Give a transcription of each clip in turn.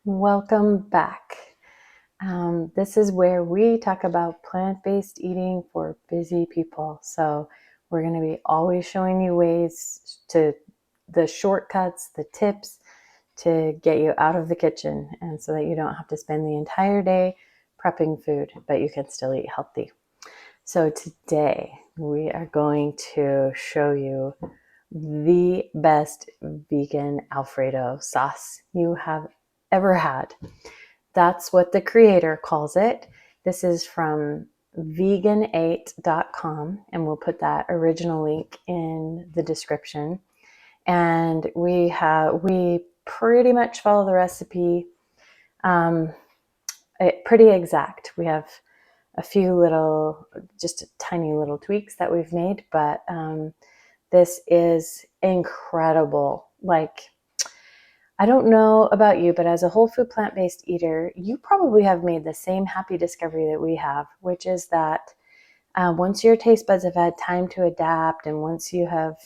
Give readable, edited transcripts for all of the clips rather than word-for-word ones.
Welcome back. This is where we talk about plant-based eating for busy people. So we're going to be always showing you ways to the shortcuts, the tips to get you out of the kitchen, and so that you don't have to spend the entire day prepping food, but you can still eat healthy. So today we are going to show you the best vegan Alfredo sauce you have ever had. That's what the creator calls it. This is from vegan8.com, and we'll put that original link in the description. And we pretty much follow the recipe pretty exact. We have a few just tiny little tweaks that we've made, but this is incredible. I don't know about you, but as a whole food plant-based eater, you probably have made the same happy discovery that we have, which is that once your taste buds have had time to adapt, and once you have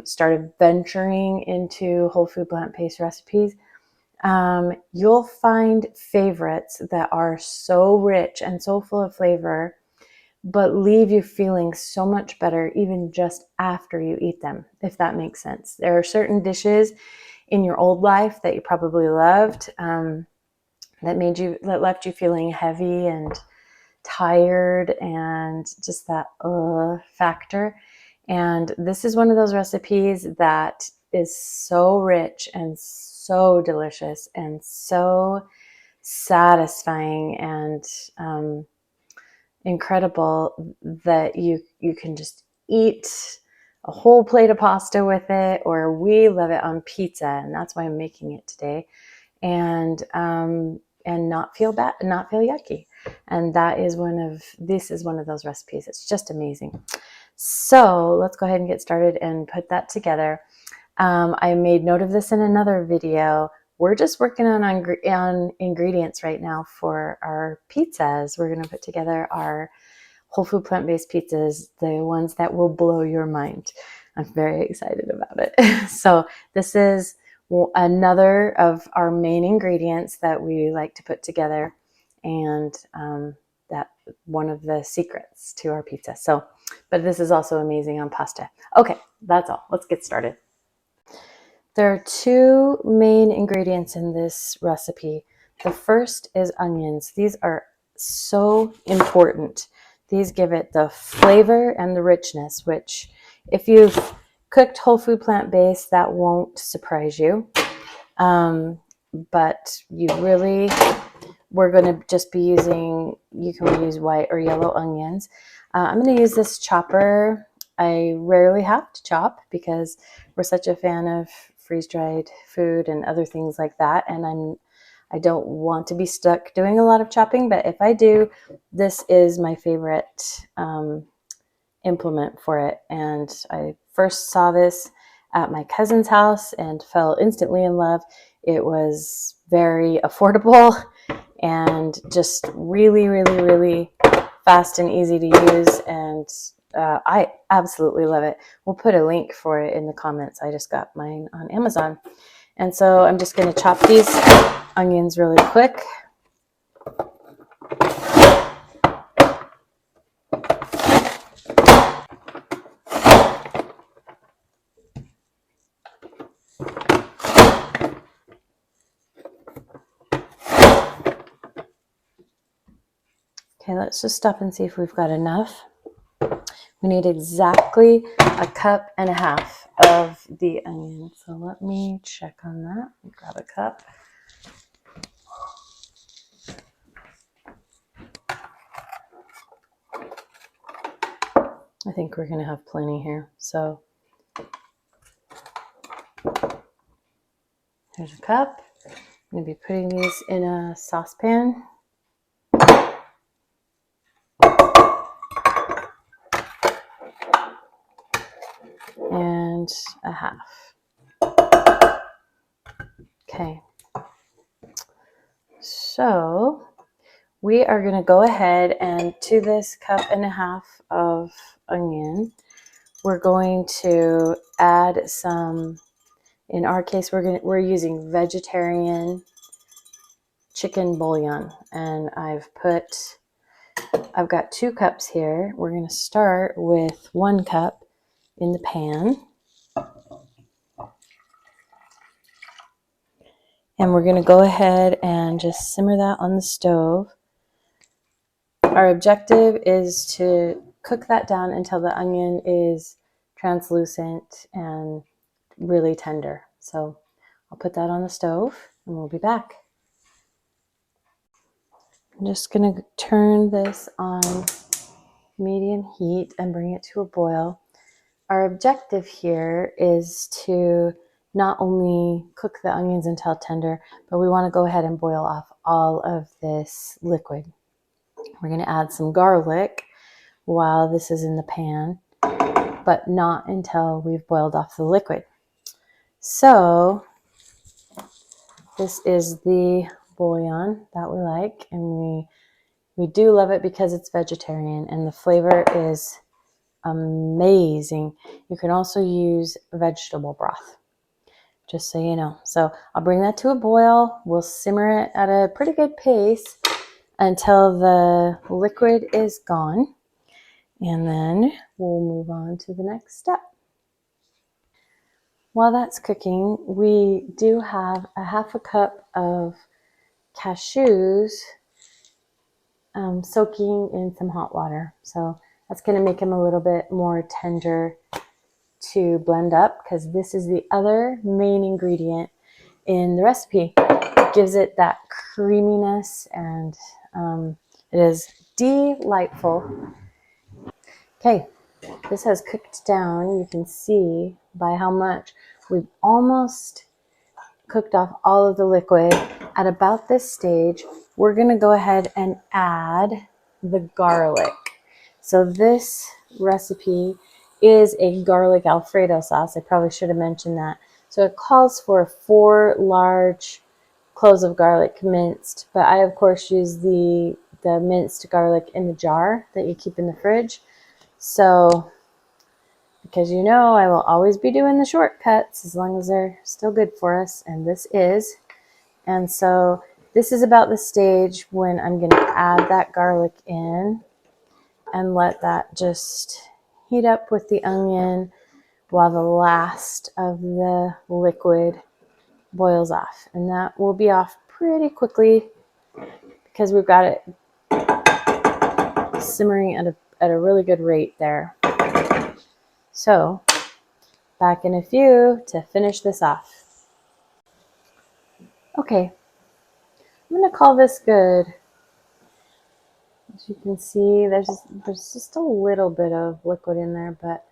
started venturing into whole food plant-based recipes, you'll find favorites that are so rich and so full of flavor, but leave you feeling so much better even just after you eat them, if that makes sense. There are certain dishes in your old life that you probably loved, that left you feeling heavy and tired and just that factor. And this is one of those recipes that is so rich and so delicious and so satisfying and incredible that you can just eat a whole plate of pasta with it, or we love it on pizza, and that's why I'm making it today, and not feel bad, not feel yucky. And this is one of those recipes. It's just amazing. So let's go ahead and get started and put that together. I made note of this in another video. We're just working on ingredients right now for our pizzas. We're going to put together our whole food plant-based pizzas, the ones that will blow your mind. I'm very excited about it. So this is another of our main ingredients that we like to put together, and that one of the secrets to our pizza. So, but this is also amazing on pasta. Okay, that's all. Let's get started. There are two main ingredients in this recipe. The first is onions. These are so important. These give it the flavor and the richness, which if you've cooked whole food plant-based, that won't surprise you. But we're going to just be using, you can use white or yellow onions. I'm going to use this chopper. I rarely have to chop because we're such a fan of freeze-dried food and other things like that, and I don't want to be stuck doing a lot of chopping, but if I do, this is my favorite implement for it. And I first saw this at my cousin's house and fell instantly in love. It was very affordable and just really, really, really fast and easy to use, and I absolutely love it. We'll put a link for it in the comments. I just got mine on Amazon. And so I'm just going to chop these onions really quick. Okay, let's just stop and see if we've got enough. We need exactly 1.5 cups of the onion. So let me check on that. Grab a cup. I think we're going to have plenty here. So here's a cup. I'm going to be putting these in a saucepan. And 1/2. Okay. So we are going to go ahead and to this 1.5 cups of onion, we're going to add some, in our case, we're using vegetarian chicken bouillon, and I've got 2 cups here. We're going to start with 1 cup in the pan. And we're going to go ahead and just simmer that on the stove. Our objective is to cook that down until the onion is translucent and really tender. So I'll put that on the stove and we'll be back. I'm just going to turn this on medium heat and bring it to a boil. Our objective here is to not only cook the onions until tender, but we want to go ahead and boil off all of this liquid. We're going to add some garlic while this is in the pan, but not until we've boiled off the liquid. So this is the bouillon that we like, and we do love it because it's vegetarian and the flavor is amazing. You can also use vegetable broth, just so you know. So I'll bring that to a boil. We'll simmer it at a pretty good pace until the liquid is gone. And then we'll move on to the next step. While that's cooking, we do have a 1/2 cup of cashews soaking in some hot water. So that's going to make them a little bit more tender to blend up, because this is the other main ingredient in the recipe. It gives it that creaminess, and it is delightful. Okay, this has cooked down. You can see by how much we've almost cooked off all of the liquid. At about this stage, we're going to go ahead and add the garlic. So this recipe is a garlic Alfredo sauce. I probably should have mentioned that. So it calls for 4 large cloves of garlic minced, but I of course use the minced garlic in the jar that you keep in the fridge. So, because you know I will always be doing the shortcuts as long as they're still good for us, and this is. And so this is about the stage when I'm going to add that garlic in and let that just heat up with the onion while the last of the liquid boils off. And that will be off pretty quickly because we've got it simmering at a really good rate there. So back in a few to finish this off. Okay, I'm going to call this good. As you can see, there's just a little bit of liquid in there, but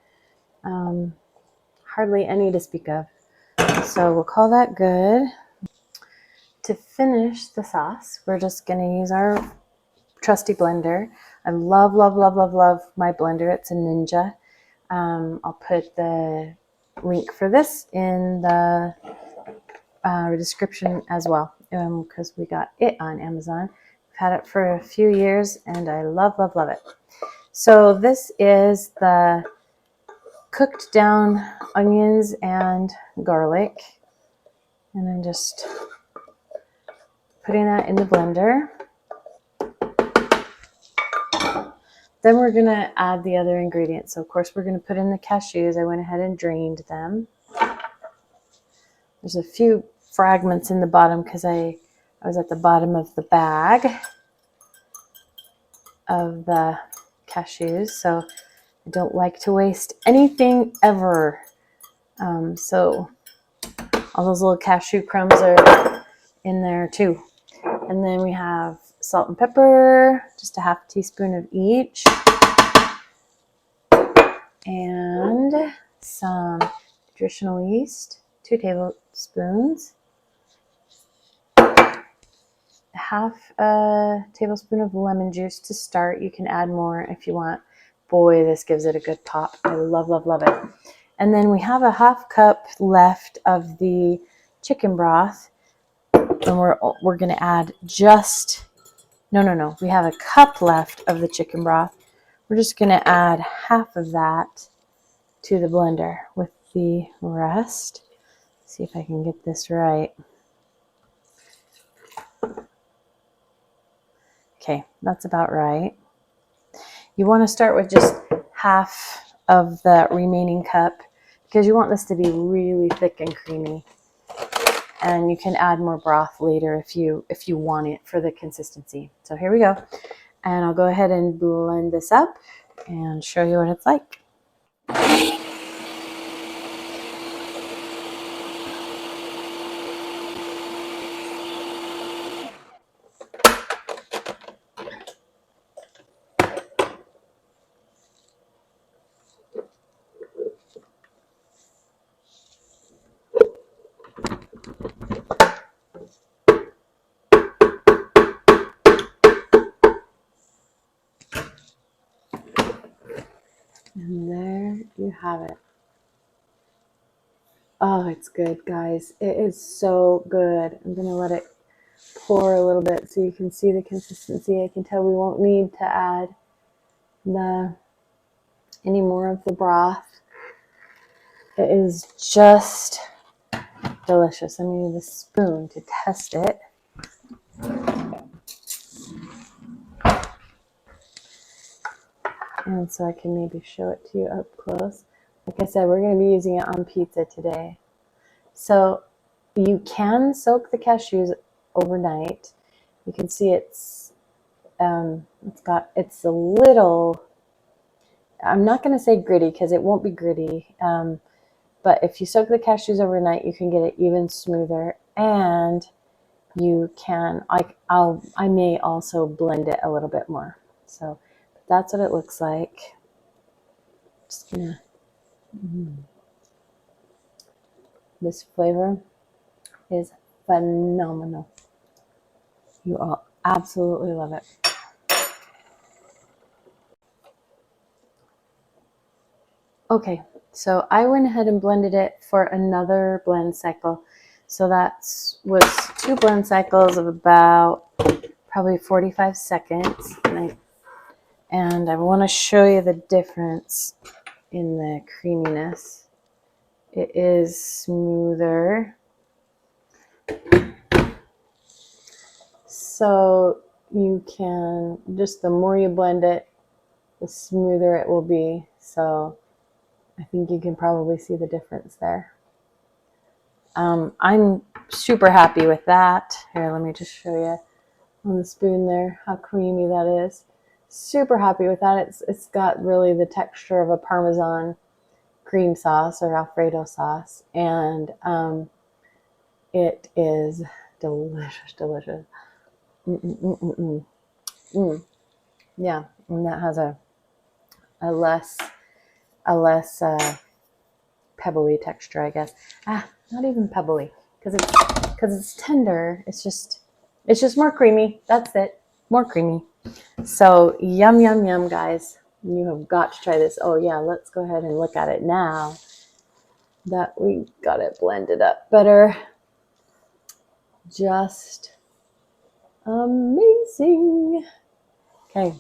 hardly any to speak of. So we'll call that good. To finish the sauce, we're just going to use our trusty blender. I love, love, love, love, love my blender. It's a Ninja. I'll put the link for this in the description as well, because we got it on Amazon. I've had it for a few years and I love, love, love it. So this is the cooked down onions and garlic, and I'm just putting that in the blender. Then we're going to add the other ingredients. So of course we're going to put in the cashews. I went ahead and drained them. There's a few fragments in the bottom because I was at the bottom of the bag of the cashews. So I don't like to waste anything ever. So all those little cashew crumbs are in there too. And then we have salt and pepper, just a 1/2 teaspoon of each. And some nutritional yeast, 2 tablespoons. 1/2 a tablespoon of lemon juice to start. You can add more if you want. Boy, this gives it a good pop. I love, love, love it. And then we have a 1/2 cup left of the chicken broth. And we're going to add just, no. We have a cup left of the chicken broth. We're just going to add 1/2 of that to the blender with the rest. See if I can get this right. Okay, that's about right. You want to start with just half of the remaining cup because you want this to be really thick and creamy. And you can add more broth later if you want it for the consistency. So here we go. And I'll go ahead and blend this up and show you what it's like. And there you have it. Oh, it's good, guys. It is so good. I'm going to let it pour a little bit so you can see the consistency. I can tell we won't need to add any more of the broth. It is just delicious. I'm going to use a spoon to test it. And so I can maybe show it to you up close. Like I said, we're going to be using it on pizza today. So you can soak the cashews overnight. You can see it's a little, I'm not going to say gritty because it won't be gritty. But if you soak the cashews overnight, you can get it even smoother. And you can, I may also blend it a little bit more. So that's what it looks like. Just gonna, this flavor is phenomenal. You all absolutely love it. Okay, so I went ahead and blended it for another blend cycle. So that was 2 blend cycles of about probably 45 seconds. And I want to show you the difference in the creaminess. It is smoother. So you can, just the more you blend it, the smoother it will be. So I think you can probably see the difference there. I'm super happy with that. Here, let me just show you on the spoon there how creamy that is. Super happy with that. It's got really the texture of a Parmesan cream sauce or Alfredo sauce, and it is delicious, delicious. Yeah, and that has a less pebbly texture, I guess. Not even pebbly because it's tender. It's just more creamy. That's it, more creamy. So yum, yum, yum, guys. You have got to try this. Oh yeah, let's go ahead and look at it now that we got it blended up better. Just amazing. Okay,